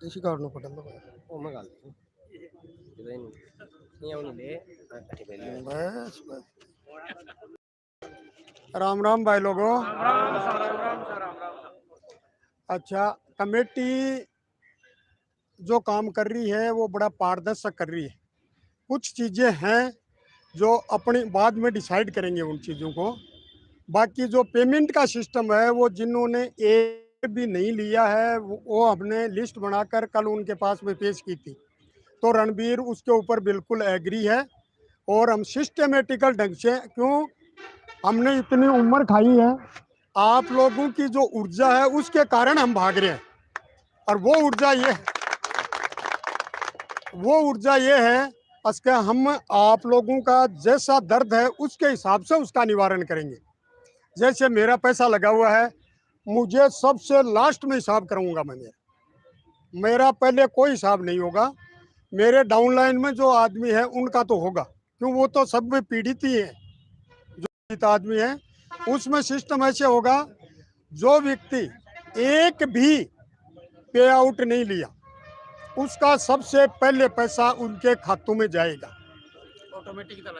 इसी कारण पड़ेगा ਉਹ ਮੈਂ ਗੱਲ ਜਦੋਂ ਨਹੀਂ ਆਉਣੀ ਲੈ ਕੱਟੀ ਪਹਿਲੇ बस बस। राम राम भाई लोगों। अच्छा, कमेटी जो काम कर रही है वो बड़ा पारदर्शक कर रही है। कुछ चीज़ें हैं जो अपनी बाद में डिसाइड करेंगे उन चीज़ों को। बाकी जो पेमेंट का सिस्टम है वो जिन्होंने एक भी नहीं लिया है वो हमने लिस्ट बनाकर कल उनके पास में पेश की थी। तो रणबीर उसके ऊपर बिल्कुल एग्री है और हम सिस्टमेटिकल ढंग से, क्यों हमने इतनी उम्र खाई है, आप लोगों की जो ऊर्जा है उसके कारण हम भाग रहे हैं। और वो ऊर्जा ये है उसके हम आप लोगों का जैसा दर्द है उसके हिसाब से उसका निवारण करेंगे। जैसे मेरा पैसा लगा हुआ है, मुझे सबसे लास्ट में हिसाब कराऊंगा मैं। मेरा पहले कोई हिसाब नहीं होगा। मेरे डाउनलाइन में जो आदमी है उनका तो होगा, क्यों वो तो सब में पीड़ित ही है। जो पीड़ित आदमी है उसमें सिस्टम ऐसे होगा, जो व्यक्ति एक भी पे आउट नहीं लिया उसका सबसे पहले पैसा उनके खातों में जाएगा।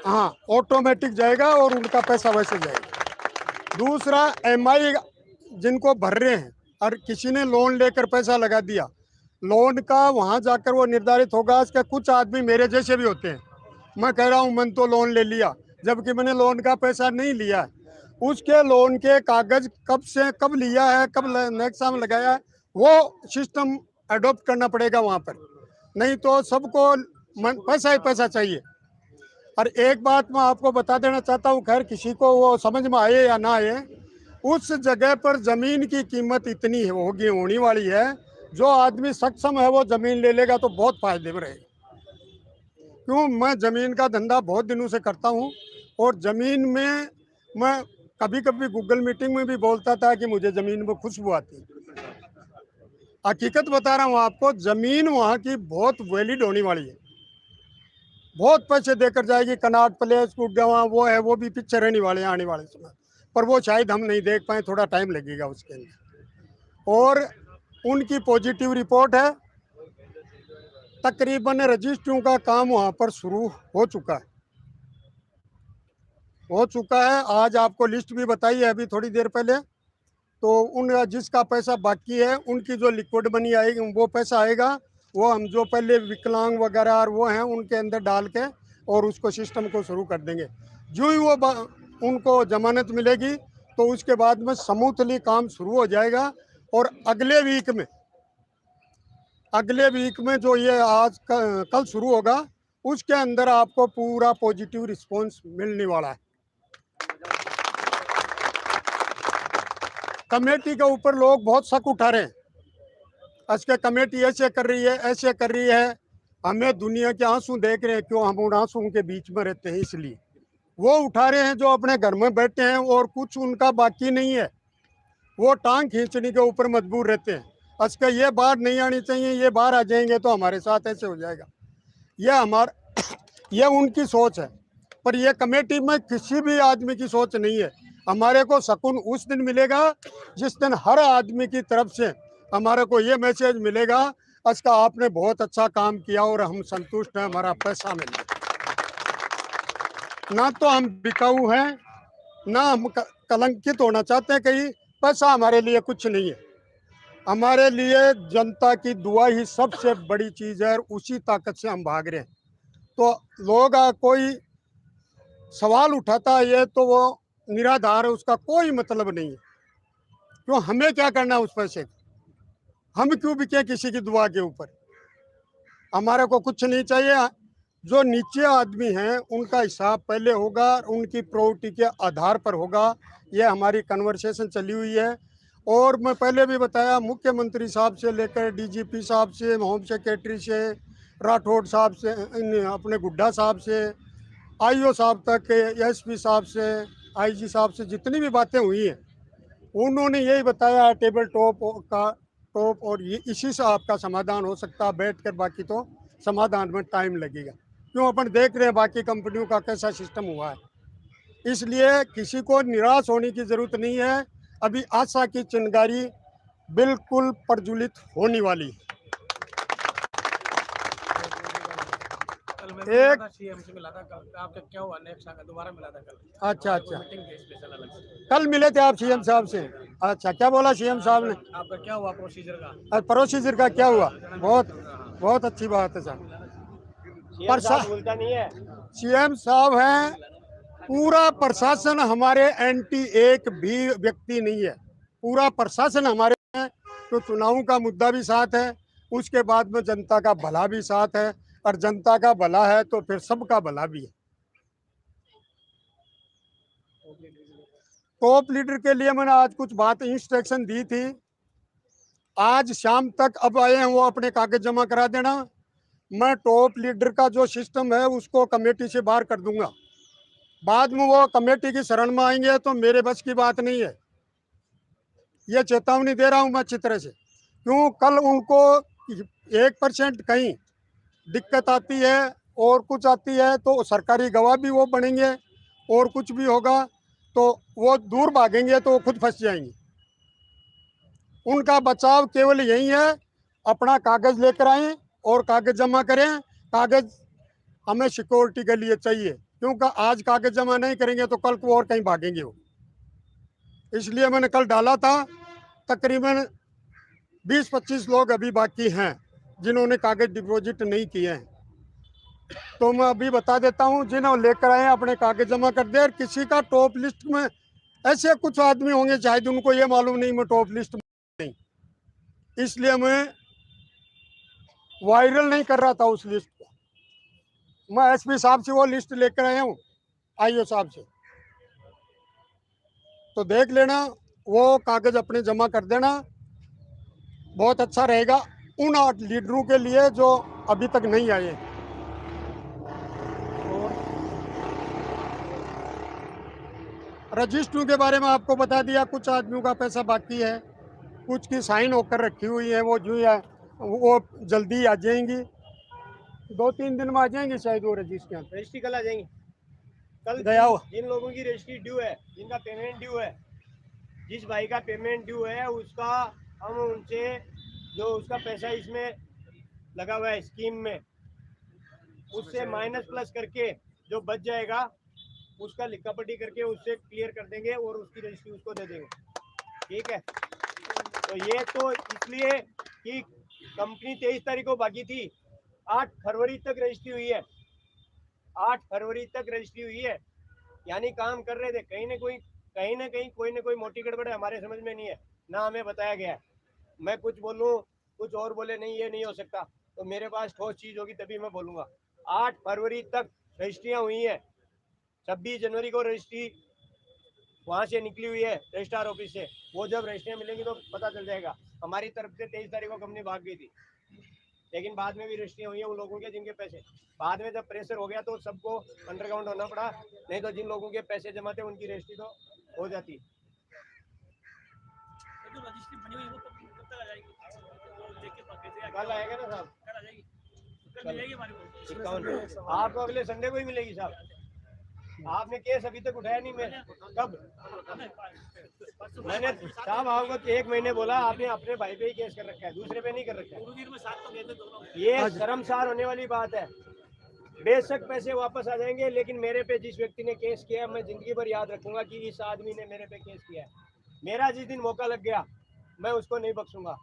हाँ, ऑटोमेटिक जाएगा और उनका पैसा वैसे जाएगा। दूसरा, एमआई जिनको भर रहे हैं और किसी ने लोन लेकर पैसा लगा दिया, लोन का वहाँ जाकर वो निर्धारित होगा। इसके कुछ आदमी मेरे जैसे भी होते हैं, मैं कह रहा हूँ मैंने तो लोन ले लिया, जबकि मैंने लोन का पैसा नहीं लिया है। उसके लोन के कागज कब से कब लिया है, कब नेक्सा में लगाया है, वो सिस्टम अडॉप्ट करना पड़ेगा वहाँ पर। नहीं तो सबको पैसा ही पैसा चाहिए। और एक बात मैं आपको बता देना चाहता हूँ, खैर किसी को वो समझ में आए या ना आए, उस जगह पर जमीन की कीमत इतनी होने वाली है, जो आदमी सक्षम है वो जमीन ले लेगा तो बहुत फायदे में रहेगा। क्यों, मैं जमीन का धंधा बहुत दिनों से करता हूँ और जमीन में मैं कभी कभी गूगल मीटिंग में भी बोलता था कि मुझे जमीन में खुशबू आती। हकीकत बता रहा हूँ आपको, जमीन वहाँ की बहुत वैलिड होने वाली है, बहुत पैसे देकर जाएगी। कनाट प्लेस गुड़गांव वो है, वो भी पीछे रहने वाले हैं आने वाले समय पर, वो शायद हम नहीं देख पाए, थोड़ा टाइम लगेगा उसके अंदर। और उनकी पॉजिटिव रिपोर्ट है, तकरीबन रजिस्ट्रियों का काम वहाँ पर शुरू हो चुका है। आज आपको लिस्ट भी बताई है अभी थोड़ी देर पहले। तो उन जिसका पैसा बाकी है उनकी जो लिक्विड मनी आएगी वो पैसा आएगा, वो हम जो पहले विकलांग वगैरह और वो हैं उनके अंदर डाल के और उसको सिस्टम को शुरू कर देंगे। जो ही वो उनको जमानत मिलेगी तो उसके बाद में स्मूथली काम शुरू हो जाएगा। और अगले वीक में जो ये आज कल शुरू होगा उसके अंदर आपको पूरा पॉजिटिव रिस्पॉन्स मिलने वाला है। कमेटी के ऊपर लोग बहुत शक उठा रहे हैं, इसके कमेटी ऐसे कर रही है, ऐसे कर रही है। हमें दुनिया के आंसू देख रहे हैं, क्यों हम उन आंसुओं के बीच में रहते हैं, इसलिए वो उठा रहे हैं जो अपने घर में बैठे हैं और कुछ उनका बाकी नहीं है, वो टांग खींचने के ऊपर मजबूर रहते हैं। इसका ये बात नहीं आनी चाहिए, ये बाहर आ जाएंगे तो हमारे साथ ऐसे हो जाएगा। ये उनकी सोच है, पर यह कमेटी में किसी भी आदमी की सोच नहीं है। हमारे को सुकून उस दिन मिलेगा जिस दिन हर आदमी की तरफ से हमारे को ये मैसेज मिलेगा, इसका आपने बहुत अच्छा काम किया और हम संतुष्ट हैं, हमारा पैसा मिले। ना तो हम बिकाऊ हैं, ना हम कलंकित होना चाहते हैं कहीं। पैसा हमारे लिए कुछ नहीं है, हमारे लिए जनता की दुआ ही सबसे बड़ी चीज़ है और उसी ताकत से हम भाग रहे हैं। तो लोग कोई सवाल उठाता है ये तो वो निराधार है, उसका कोई मतलब नहीं है। क्यों, हमें क्या करना है उस पैसे का, हम क्यों बिके किसी की दुआ के ऊपर। हमारे को कुछ नहीं चाहिए। जो नीचे आदमी हैं उनका हिसाब पहले होगा, उनकी प्रॉपर्टी के आधार पर होगा। ये हमारी कन्वर्सेशन चली हुई है। और मैं पहले भी बताया, मुख्यमंत्री साहब से लेकर डीजीपी साहब से, होम सेक्रेटरी से, राठौड़ साहब से, अपने गुड्डा साहब से, आईओ साहब तक, एसपी साहब से, आईजी साहब से जितनी भी बातें हुई हैं उन्होंने यही बताया टेबल टॉप और ये इसी से आपका समाधान हो सकता है बैठकर, बाकी तो समाधान में टाइम लगेगा। क्यों, अपन देख रहे हैं बाकी कंपनियों का कैसा सिस्टम हुआ है। इसलिए किसी को निराश होने की ज़रूरत नहीं है। अभी आशा की चिंगारी बिल्कुल प्रज्वलित होने वाली है। एक सीएम से मिला था कल, आपका क्या हुआ नेक्स्ट आकर दोबारा मिला था कल। अच्छा अच्छा, मीटिंग थी स्पेशल अलग से। कल मिले थे आप सीएम साहब से? अच्छा, क्या बोला सीएम साहब ने? आपका क्या हुआ प्रोसीजर का? प्रोसीजर का क्या हुआ? बहुत बहुत अच्छी बात है साहब। सीएम साहब बोलता नहीं है। सीएम साहब हैं, पूरा प्रशासन हमारे एंटी एक भी व्यक्ति नहीं है, पूरा प्रशासन हमारे हैं। तो चुनाव का मुद्दा भी साथ है, उसके बाद में जनता का भला भी साथ है, और जनता का भला है तो फिर सबका भला भी है। टॉप लीडर के लिए मैंने आज कुछ बात इंस्ट्रक्शन दी थी, आज शाम तक अब आए हैं वो अपने कागज जमा करा देना। मैं टॉप लीडर का जो सिस्टम है उसको कमेटी से बाहर कर दूंगा, बाद में वो कमेटी की शरण में आएंगे तो मेरे बस की बात नहीं है। ये चेतावनी दे रहा हूं मैं अच्छी तरह से, क्यों कल उनको 1% कहीं दिक्कत आती है और कुछ आती है तो सरकारी गवाह भी वो बनेंगे, और कुछ भी होगा तो वो दूर भागेंगे तो वो खुद फंस जाएंगे। उनका बचाव केवल यही है, अपना कागज लेकर आएं और कागज जमा करें। कागज हमें सिक्योरिटी के लिए चाहिए, क्योंकि आज कागज जमा नहीं करेंगे तो कल को और कहीं भागेंगे वो। इसलिए मैंने कल डाला था, तकरीबन 20-25 लोग अभी बाकी हैं जिन्होंने कागज डिपॉजिट नहीं किए हैं। तो मैं अभी बता देता हूं, जिन्होंने लेकर आए अपने कागज जमा कर दे। और किसी का टॉप लिस्ट में ऐसे कुछ आदमी होंगे शायद उनको ये मालूम नहीं मैं टॉप लिस्ट में नहीं, इसलिए मैं वायरल नहीं कर रहा था उस लिस्ट को। मैं एसपी साहब से वो लिस्ट लेकर आया हूँ, आईओ साहब से, तो देख लेना, वो कागज अपने जमा कर देना, बहुत अच्छा रहेगा उन 8 लीडरों के लिए जो अभी तक नहीं आए। रजिस्ट्रियों के बारे में आपको बता दिया, कुछ आदमियों का पैसा बाकी है, कुछ की साइन होकर रखी हुई है, वो जो है वो जल्दी आ जाएंगी, 2-3 दिन में आ जाएंगी शायद वो रजिस्ट्रियाँ। रजिस्ट्री कल आ जाएंगी। कल गया हुआ जिन लोगों की रजिस्ट्री ड्यू है, जिनका पेमेंट ड्यू है, जिस भाई का पेमेंट ड्यू है उसका हम उनसे जो उसका पैसा इसमें लगा हुआ है स्कीम में, उससे माइनस प्लस करके जो बच जाएगा उसका लिखापट्टी करके उससे क्लियर कर देंगे और उसकी रजिस्ट्री उसको दे देंगे। ठीक है, तो ये तो इसलिए कि कंपनी 23 तारीख को बाकी थी, 8 फरवरी तक रजिस्ट्री हुई है, 8 फरवरी तक रजिस्ट्री हुई है, यानी काम कर रहे थे। कहीं ना कहीं कोई ना कोई मोटी गड़बड़ हमारे समझ में नहीं है, ना हमें बताया गया है। मैं कुछ बोलूं कुछ और बोले, नहीं ये नहीं हो सकता, तो मेरे पास ठोस चीज होगी तभी मैं बोलूंगा। 8 फरवरी तक रजिस्ट्रियां हुई हैं, 26 जनवरी को रजिस्ट्री वहां से निकली हुई है रजिस्ट्रार ऑफिस से, वो जब रजिस्ट्रियां मिलेंगी तो पता चल जाएगा। हमारी तरफ से 23 तारीख को कंपनी भाग गई थी, लेकिन बाद में भी रजिस्ट्रियां हुई है उन लोगों के जिनके पैसे, बाद में जब प्रेशर हो गया तो सबको अंडरग्राउंड होना पड़ा, नहीं तो जिन लोगों के पैसे जमा थे उनकी रजिस्ट्री तो हो जाती। कल आएगा ना साहब, आपको अगले संडे को ही मिलेगी साहब। आपने केस अभी तक उठाया नहीं, मैं कब मैंने साहब आपको 1 महीने बोला, आपने अपने भाई पे ही केस कर रखा है, दूसरे पे नहीं कर रखा है। ये शर्मसार होने वाली बात है। बेशक पैसे वापस आ जाएंगे, लेकिन मेरे पे जिस व्यक्ति ने केस किया मैं जिंदगी भर याद रखूंगा कि इस आदमी ने मेरे पे केस किया है। मेरा जिस दिन मौका लग गया मैं उसको नहीं बख्शूंगा,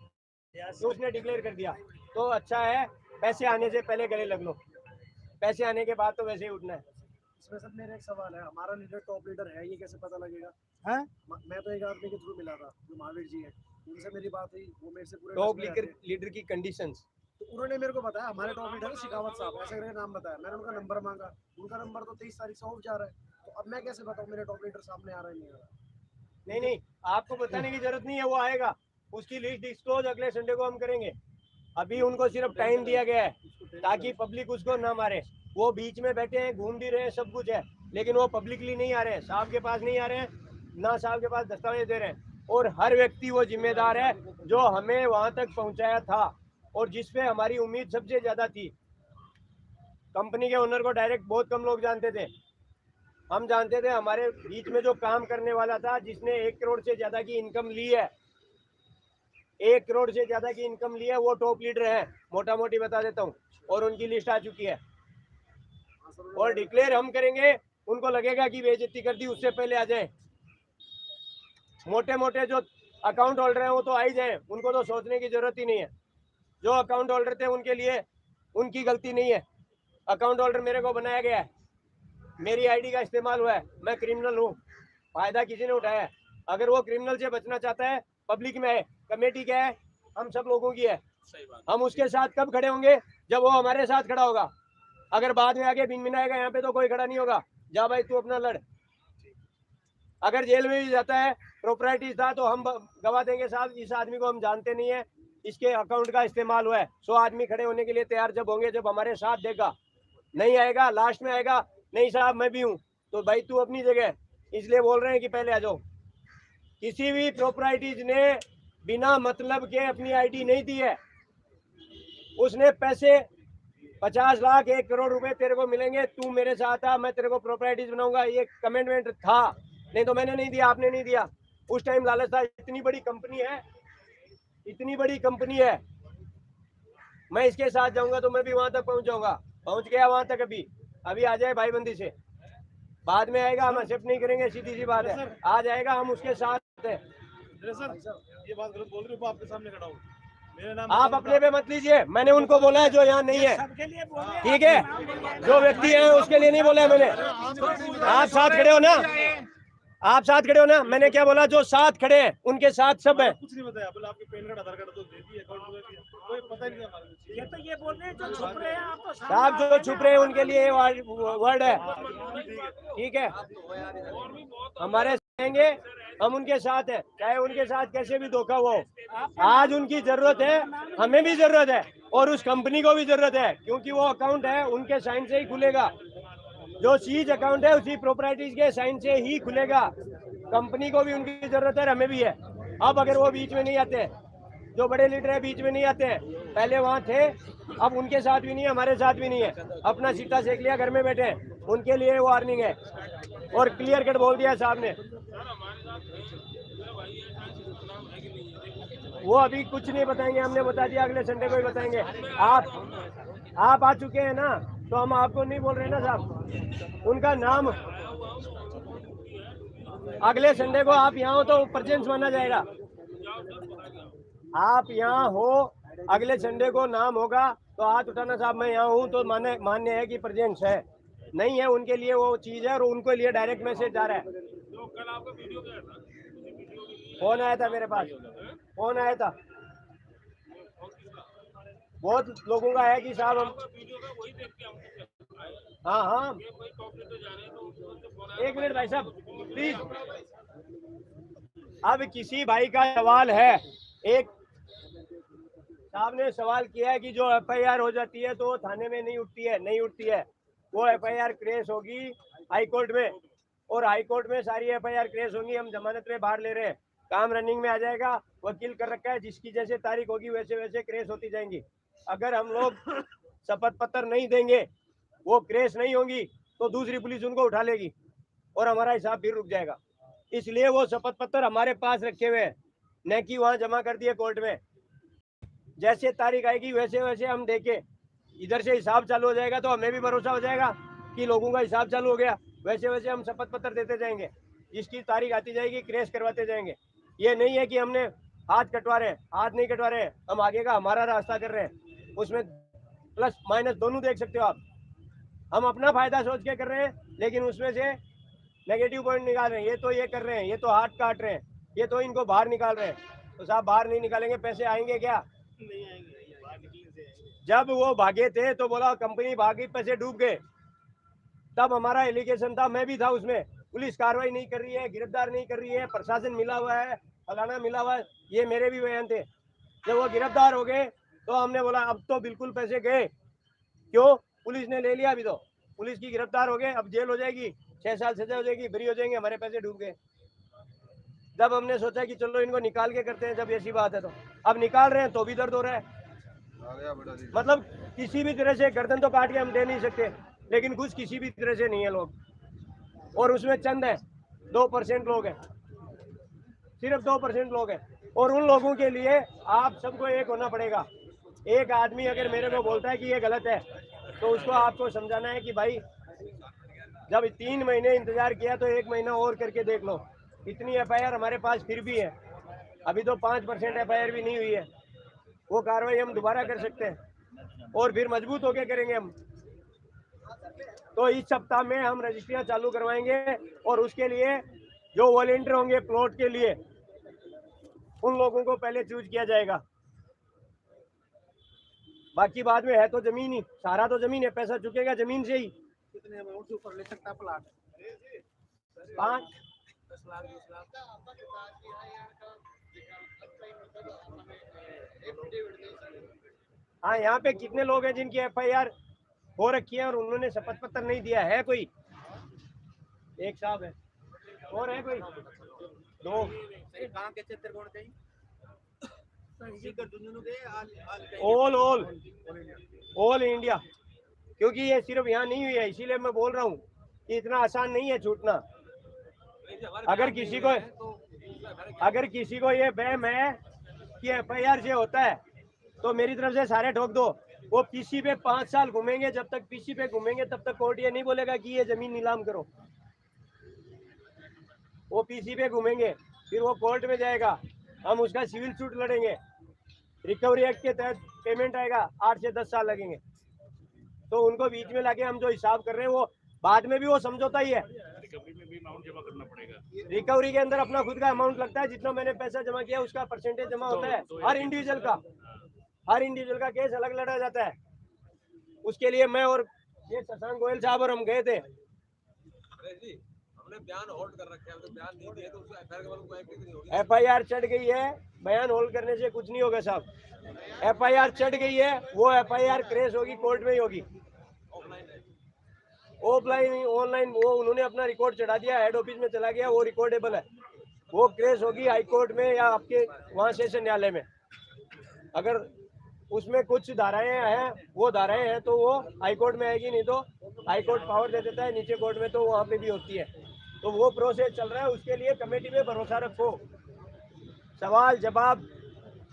तो उसने डिक्लेयर कर दिया तो अच्छा है, पैसे आने से पहले गले लग लो, पैसे आने के बाद तो वैसे ही उठना है। इसमें सर मेरा एक सवाल है, हमारा लीडर टॉप लीडर है ये कैसे पता लगेगा? है मैं तो एक आदमी के थ्रू मिला था जो महावीर जी है, उनसे मेरी बात हुई, वो मेरे से पूरे टॉप लीडर की कंडीशंस तो उन्होंने मेरे को बताया हमारे टॉप लीडर है शिकावत साहब, ऐसे करके नाम बताया। मैंने उनका नंबर मांगा, उनका नंबर तो 23 तारीख से ऑफ जा रहा है, तो अब मैं कैसे बताऊं मेरे टॉप लीडर सामने आ रहा है नहीं आ रहा? नहीं, आपको बताने की जरूरत नहीं है, वो आएगा, उसकी लिस्ट डिस्क्लोज अगले संडे को हम करेंगे। अभी उनको सिर्फ टाइम दिया गया है ताकि पब्लिक उसको ना मारे। वो बीच में बैठे हैं, घूम भी रहे हैं, सब कुछ है, लेकिन वो पब्लिकली नहीं आ रहे हैं, साहब के पास नहीं आ रहे हैं, ना साहब के पास दस्तावेज दे रहे हैं। और हर व्यक्ति वो जिम्मेदार है जो हमें वहां तक पहुंचाया था और जिसपे हमारी उम्मीद सबसे ज्यादा थी। कंपनी के ओनर को डायरेक्ट बहुत कम लोग जानते थे, हम जानते थे। हमारे बीच में जो काम करने वाला था, जिसने 1 करोड़ से ज्यादा की इनकम ली है, 1 करोड़ से ज्यादा की इनकम ली है, वो टॉप लीडर है, मोटा मोटी बता देता हूँ, और उनकी लिस्ट आ चुकी है। और डिक्लेयर हम करेंगे, उनको लगेगा कि बेइज्जती कर दी, उससे पहले आ जाए। मोटे मोटे जो अकाउंट होल्डर हैं वो तो आ ही जाए, उनको तो सोचने की जरूरत ही नहीं है। जो अकाउंट होल्डर थे उनके लिए उनकी गलती नहीं है। अकाउंट होल्डर मेरे को बनाया गया है, मेरी आईडी का इस्तेमाल हुआ है, मैं क्रिमिनल हूँ, फायदा किसी ने उठाया है। अगर वो क्रिमिनल से बचना चाहता है, पब्लिक में है, कमेटी क्या है, हम सब लोगों की है। हम उसके साथ कब खड़े होंगे? जब वो हमारे साथ खड़ा होगा। अगर बाद में आके बिन मिनाएगा यहाँ पे तो कोई खड़ा नहीं होगा। जा भाई तू अपना लड़। अगर जेल में भी जाता है, प्रोपर्टीज था, तो हम गवा देंगे साहब इस आदमी को हम जानते नहीं है, इसके अकाउंट का इस्तेमाल हुआ है। 100 आदमी खड़े होने के लिए तैयार जब होंगे, जब हमारे साथ देगा। नहीं आएगा, लास्ट में आएगा, नहीं साहब मैं भी हूँ, तो भाई तू अपनी जगह। इसलिए बोल रहे हैं कि पहले आ जाओ। किसी भी प्रॉपर्टीज ने बिना मतलब के अपनी आईडी नहीं दी है। उसने पैसे 50 लाख 1 करोड़ रुपए तेरे को मिलेंगे, तू मेरे साथ आ, मैं तेरे को प्रॉपर्टीज बनाऊंगा, ये कमिटमेंट था। नहीं तो मैंने नहीं दिया, आपने नहीं दिया। उस टाइम लालच था। इतनी बड़ी कंपनी है, इतनी बड़ी कंपनी है, मैं इसके साथ जाऊंगा तो मैं भी वहां तक पहुंच जाऊंगा। पहुंच गया वहां तक। अभी आ जाए भाईबंदी से, बाद में आएगा, हम एक्सेप्ट नहीं करेंगे, सीधी सी बात है। आ जाएगा, हम उसके साथ है। सर ये बात गलत बोल रहे हो, आपके सामने खड़ा हूँ। मेरा नाम आप अपने पे मत लीजिए, मैंने उनको बोला है जो यहाँ नहीं है, ठीक है? जो व्यक्ति है उसके लिए नहीं बोला है मैंने। आप साथ खड़े हो ना, आप साथ खड़े हो ना, मैंने क्या बोला? जो साथ खड़े हैं उनके साथ सब है। कुछ नहीं बताया, बोला आपके पैन कार्ड आधार कार्ड तो दे दिए, अकाउंट दे दिया, कोई पता नहीं था। ये तो ये बोल रहे हैं जो छुप रहे हैं, आप तो साहब जो छुप रहे हैं उनके लिए वर्ड है, ठीक है? हमारे रहेंगे, हम उनके साथ है, चाहे उनके साथ कैसे भी धोखा हुआ हो। आज उनकी जरूरत है, हमें भी जरूरत है, और उस कंपनी को भी जरूरत है, क्योंकि वो अकाउंट है उनके साइन से ही खुलेगा। जो सीज अकाउंट है उसी प्रॉपर्टीज के साइन से ही खुलेगा। कंपनी को भी उनकी जरूरत है, हमें भी है। अब अगर वो बीच में नहीं आते, जो बड़े लीडर है बीच में नहीं आते हैं, पहले वहाँ थे, अब उनके साथ भी नहीं है, हमारे साथ भी नहीं है, अपना सीटा सेक लिया, घर में बैठे हैं, उनके लिए वार्निंग है। और क्लियर कट बोल दिया साहब ने। वो अभी कुछ नहीं बताएंगे, हमने बता दिया, अगले संडे को ही बताएंगे। आप आ चुके हैं ना, तो हम आपको नहीं बोल रहे ना साहब। उनका नाम अगले संडे को आप यहाँ हो तो प्रेजेंस माना जाएगा। आप यहाँ हो, अगले संडे को नाम होगा तो हाथ उठाना साहब, मैं यहाँ हूँ, तो मान्य है कि प्रेजेंस है। नहीं है उनके लिए वो चीज है, और उनके लिए डायरेक्ट मैसेज जा रहा है। फोन आया था मेरे पास, फोन आया था बहुत लोगों का है कि साहब हम, हाँ हाँ, एक मिनट भाई साहब प्लीज। अब किसी भाई का सवाल है, एक साहब ने सवाल किया है कि जो एफआईआर हो जाती है तो थाने में नहीं उठती है। नहीं उठती है, वो एफआईआर क्रेस होगी हाई कोर्ट में, और हाई कोर्ट में सारी एफआईआर क्रेस होंगी। हम जमानत में बाहर ले रहे हैं, काम रनिंग में आ जाएगा, वकील कर रखा है, जिसकी जैसे तारीख होगी वैसे वैसे क्रेस होती जाएंगी। अगर हम लोग शपथ पत्र नहीं देंगे, वो क्रेस नहीं होंगी, तो दूसरी पुलिस उनको उठा लेगी और हमारा हिसाब फिर रुक जाएगा। इसलिए वो शपथ पत्र हमारे पास रखे हुए हैं, न कि वहाँ जमा कर दिए कोर्ट में। जैसे तारीख आएगी वैसे वैसे हम देखे, इधर से हिसाब चालू हो जाएगा तो हमें भी भरोसा हो जाएगा कि लोगों का हिसाब चालू हो गया। वैसे वैसे हम शपथ पत्र देते जाएंगे, जिसकी तारीख आती जाएगी क्रेस करवाते जाएंगे। ये नहीं है कि हमने हाथ कटवा रहे हैं, हाथ नहीं कटवा रहे हैं, हम आगे का हमारा रास्ता कर रहे हैं। उसमें प्लस माइनस दोनों देख सकते हो आप। हम अपना फायदा सोच के कर रहे हैं, लेकिन उसमें से नेगेटिव पॉइंट निकाल रहे हैं। ये तो ये कर रहे हैं, ये तो हाथ काट रहे हैं, ये तो इनको बाहर निकाल रहे हैं। तो साहब बाहर नहीं निकालेंगे, पैसे आएंगे क्या? नहीं आएंगे, बाहर निकलने से आएंगे। जब वो भागे थे तो बोला कंपनी भागी, पैसे डूब गए, तब हमारा एलिगेशन था, मैं भी था उसमें। पुलिस कार्रवाई नहीं कर रही है, गिरफ्तार नहीं कर रही है, प्रशासन मिला हुआ है, फलाना मिला हुआ है, ये मेरे भी बयान थे। जब वो गिरफ्तार हो गए तो हमने बोला अब तो बिल्कुल पैसे गए। क्यों? पुलिस ने ले लिया, अभी तो पुलिस की गिरफ्तार हो गए, अब जेल हो जाएगी, 6 साल सजा हो जाएगी, फ्री हो जाएंगे, हमारे पैसे डूब गए। जब हमने सोचा कि चलो इनको निकाल के करते हैं, जब ऐसी बात है तो अब निकाल रहे हैं तो भी दर्द हो रहा है। मतलब किसी भी तरह से गर्दन तो काट के हम दे नहीं सकते, लेकिन कुछ किसी भी तरह से नहीं है लोग। और उसमें चंद है 2% लोग हैं, सिर्फ 2% लोग हैं। और उन लोगों के लिए आप सबको एक होना पड़ेगा। एक आदमी अगर मेरे को बोलता है कि ये गलत है, तो उसको आपको समझाना है कि भाई जब 3 महीने इंतजार किया तो 1 महीना और करके देख लो। इतनी एफआईआर हमारे पास फिर भी है, अभी तो 5% एफआईआर भी नहीं हुई है। वो कार्रवाई हम दोबारा कर सकते हैं और फिर मजबूत होके करेंगे हम। तो इस सप्ताह में हम रजिस्ट्रियां चालू करवाएंगे और उसके लिए जो वॉलेंटियर होंगे प्लॉट के लिए उन लोगों को पहले चूज किया जाएगा। बाकी बाद में है तो जमीन ही, सारा तो जमीन है, पैसा चुकेगा जमीन से ही। कितने अमाउंट से ऊपर ले सकता है प्लाट? 5 10 लाख 20 लाख? हाँ, यहाँ पे कितने लोग हैं जिनकी एफआईआर हो रखी है और उन्होंने शपथ पत्र नहीं दिया है? कोई एक साहब है और है कोई 2? कहाँ के क्षेत्र कौन चाहिए? ऑल इंडिया, क्योंकि ये सिर्फ यहाँ नहीं हुई है, इसीलिए मैं बोल रहा हूँ कि इतना आसान नहीं है छूटना। अगर किसी को ये वहम है कि एफआईआर से होता है तो मेरी तरफ से सारे ठोक दो। वो पीसी पे 5 साल घूमेंगे, जब तक पीसी पे घूमेंगे तब तक कोर्ट ये नहीं बोलेगा कि ये जमीन नीलाम करो। वो पीसी पे घूमेंगे, फिर वो कोर्ट में जाएगा, हम उसका सिविल सूट लड़ेंगे, रिकवरी एक्ट के तहत पेमेंट आएगा, 8 से 10 साल लगेंगे। तो उनको बीच में लाके हम जो हिसाब कर रहे हैं वो बाद में भी वो समझौता ही है। रिकवरी में भी अमाउंट जमा करना पड़ेगा। रिकवरी के अंदर अपना खुद का अमाउंट लगता है, जितना मैंने पैसा जमा किया उसका परसेंटेज जमा होता है। हर इंडिविजुअल का केस अलग लड़ा जाता है। उसके लिए मैं और ये शशांक गोयल साहब और हम गए थे। हमने बयान होल्ड कर रखे हैं, तो बयान नहीं दिए तो उसको एफआईआर के बाद कोई एक्टिंग नहीं होगी। एफआईआर चढ़ गई है, बयान होल्ड करने से कुछ नहीं होगा साहब। एफआईआर चढ़ गई है, वो एफआईआर क्रेश होगी, कोर्ट में ही होगी। ऑफलाइन ऑनलाइन वो उन्होंने अपना रिकॉर्ड चढ़ा दिया, हेड ऑफिस में चला गया, वो रिकॉर्डेबल है। वो क्रेश होगी हाई कोर्ट में या आपके वहाँ सेशन न्यायालय में। अगर उसमें कुछ धाराएं हैं, वो धाराएं हैं तो वो हाई कोर्ट में आएगी, नहीं तो हाई कोर्ट पावर दे देता है, नीचे कोर्ट में तो वहाँ पे भी होती है। तो वो प्रोसेस चल रहा है, उसके लिए कमेटी में भरोसा रखो। सवाल जवाब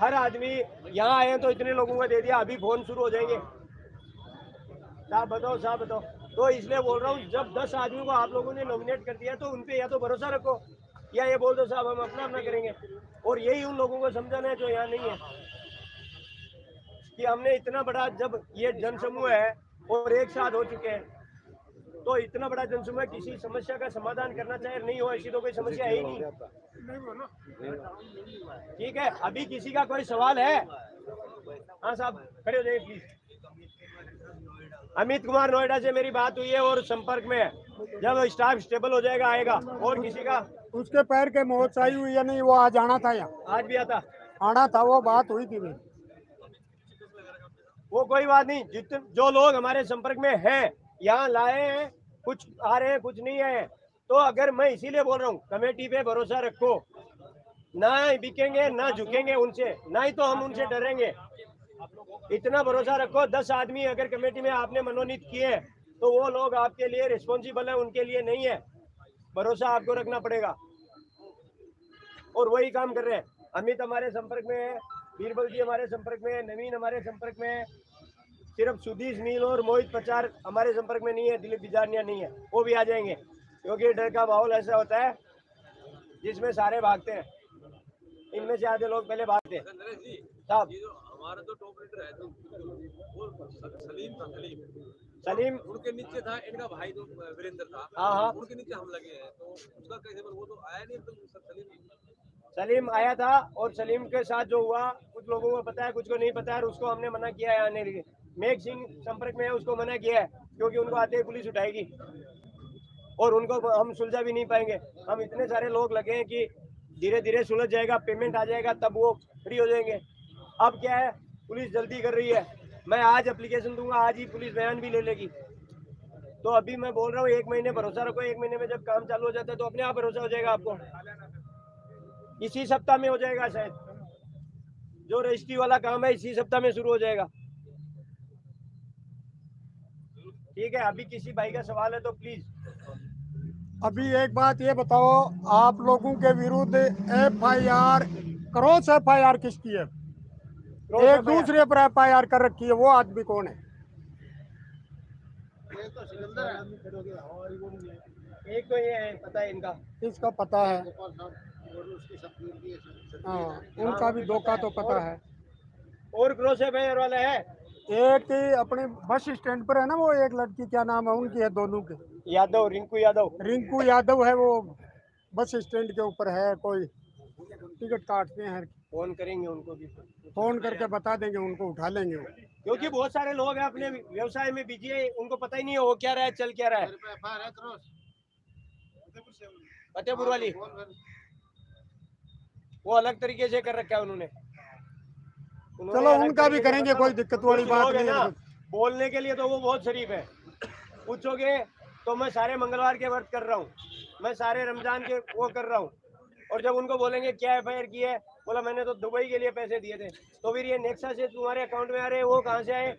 हर आदमी यहाँ आए तो इतने लोगों को दे दिया, अभी फोन शुरू हो जाएंगे, साहब बताओ। तो इसलिए बोल रहा हूँ, जब 10 आदमी को आप लोगों ने नॉमिनेट कर दिया तो उनपे या तो भरोसा रखो या ये बोल दो साहब हम अपना करेंगे। और यही उन लोगों को समझाना है जो यहाँ नहीं है कि हमने इतना बड़ा, जब ये जनसमूह है और एक साथ हो चुके हैं, तो इतना बड़ा जनसमूह किसी समस्या का समाधान करना चाहे नहीं हो, ऐसी तो कोई समस्या है ही नहीं। ठीक है, अभी किसी का कोई सवाल है? हाँ साहब खड़े हो जाइए प्लीज। अमित कुमार नोएडा से मेरी बात हुई है और संपर्क में है, जब स्टाफ स्टेबल हो जाएगा आएगा। और किसी का? उसके पैर के मोच आई हुई है, नहीं वो आज आना था यहाँ, आज भी आना था, वो बात हुई थी मेरी। वो कोई बात नहीं, जितने जो लोग हमारे संपर्क में हैं यहाँ लाए हैं, कुछ आ रहे हैं कुछ नहीं आए। तो अगर मैं इसीलिए बोल रहा हूँ कमेटी पे भरोसा रखो, ना बिकेंगे ना झुकेंगे उनसे, ना ही तो हम उनसे डरेंगे। इतना भरोसा रखो, 10 आदमी अगर कमेटी में आपने मनोनीत किए तो वो लोग आपके लिए रिस्पॉन्सिबल है, उनके लिए नहीं है। भरोसा आपको रखना पड़ेगा और वही काम कर रहे हैं। अमित हमारे संपर्क में है, बीरबल जी हमारे संपर्क में है, नवीन हमारे संपर्क में है, सिर्फ सुधीश नील और मोहित प्रचार हमारे संपर्क में नहीं है, दिलीप बिजारनिया नहीं है, वो भी आ जाएंगे। क्योंकि डर का माहौल ऐसा होता है जिसमें सारे भागते हैं, इनमें से आधे लोग पहले भागते हैं। साहब हमारा जो टॉप लीडर है वो सलीम उनके नीचे था, इनका भाई जो वीरेंद्र था, हाँ उनके नीचे हम लगे हैं, तो उसका कैसे, वो तो आया नहीं। तो सलीम आया था और सलीम के साथ जो हुआ कुछ लोगों को पता है, कुछ को नहीं पता है, और उसको हमने मना किया है आने के लिए। मेघ सिंह संपर्क में है, उसको मना किया है क्योंकि उनको आते ही पुलिस उठाएगी और उनको हम सुलझा भी नहीं पाएंगे। हम इतने सारे लोग लगे हैं कि धीरे धीरे सुलझ जाएगा, पेमेंट आ जाएगा, तब वो फ्री हो जाएंगे। अब क्या है, पुलिस जल्दी कर रही है, मैं आज एप्लीकेशन दूंगा, आज ही पुलिस बयान भी ले लेगी। तो अभी मैं बोल रहा हूँ 1 महीने भरोसा रखो, 1 महीने में जब काम चालू हो जाता है तो अपने आप भरोसा हो जाएगा आपको। इसी सप्ताह में हो जाएगा शायद, जो रजिस्ट्री वाला काम है इसी सप्ताह में शुरू हो जाएगा। ठीक है, अभी किसी भाई का सवाल है तो प्लीज। अभी एक बात ये बताओ, आप लोगों के विरुद्ध एफआईआर, क्रॉस एफआईआर किसकी है? एक दूसरे पर एफआईआर कर रखी है, वो आदमी कौन है? तो सिकंदर है, एक तो ये है पता है इनका। इसका पता है, हाँ उनका भी दो का तो पता है। और ग्रोसे बेयर वाला है एक ही अपने बस स्टैंड पर है ना, वो एक लड़की, क्या नाम है उनकी, है दोनों के, यादव, रिंकू यादव। रिंकू यादव है, वो बस स्टैंड के ऊपर है, कोई टिकट काटते हैं, फोन करेंगे उनको भी, फोन करके बता देंगे, उनको उठा लेंगे वो। क्योंकि बहुत सारे लोग हैं अपने व्यवसाय में बिजी है, उनको पता ही नहीं है हो क्या रहा है, चल क्या रहा है। फतेहपुर वाली वो अलग तरीके से कर रखा है उन्होंने। चलो अलग उनका भी तरीके से करेंगे, मतलब कोई दिक्कत वाली कुछ बात लोग हैं नहीं ना, है। बोलने के लिए तो वो बहुत शरीफ है, पूछोगे तो मैं सारे मंगलवार के व्रत कर रहा हूँ, मैं सारे रमजान के वो कर रहा हूँ, और जब उनको बोलेंगे क्या एफआईआर की है, बोला मैंने तो दुबई के लिए पैसे दिए थे। तो फिर ये नेक्सा से तुम्हारे अकाउंट में आ रहे हैं, वो कहाँ से आए?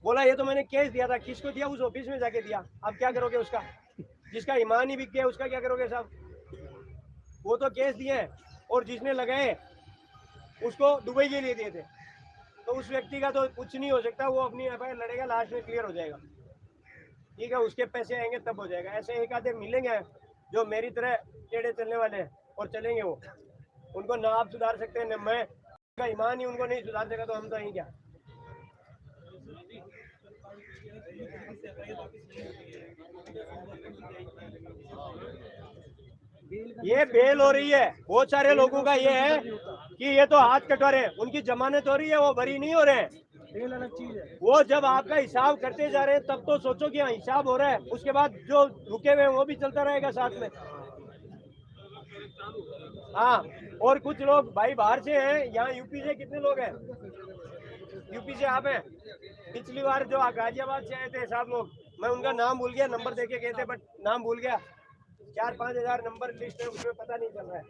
बोला ये तो मैंने केस दिया था। किसको दिया? उस ऑफिस में जाके दिया। अब क्या करोगे उसका? जिसका ईमान ही बिक गया उसका क्या करोगे साहब? वो तो केस दिए हैं, और जिसने लगाए उसको दुबई के लिए दिए थे, तो उस व्यक्ति का तो कुछ नहीं हो सकता, वो अपनी एफआईआर लड़ेगा, लास्ट में क्लियर हो जाएगा, ठीक है, उसके पैसे आएंगे तब हो जाएगा। ऐसे एक आधे मिलेंगे जो मेरी तरह टेढ़े चलने वाले हैं और चलेंगे, वो उनको ना आप सुधार सकते हैं, न मैं, का ईमान ही उनको नहीं सुधार देगा तो हम तो यहीं क्या। ये बेल हो रही है, बहुत सारे लोगों का ये है कि ये तो हाथ कटवा रहे हैं, उनकी जमानत हो रही है, वो बरी नहीं हो रहे हैं। बेल अलग चीज है। वो जब आपका हिसाब करते जा रहे हैं तब तो सोचो कि हाँ हिसाब हो रहा है, उसके बाद जो रुके हुए हैं वो भी चलता रहेगा साथ में। हाँ, और कुछ लोग भाई बाहर से हैं, यहाँ यूपी से कितने लोग हैं? यूपी से आप हैं? पिछली बार जो गाजियाबाद से आए थे साहब लोग, मैं उनका नाम भूल गया, नंबर देके गए थे बट नाम भूल गया। 4-5 हजार नंबर लिस्ट है, उसमें पता नहीं चल रहा है।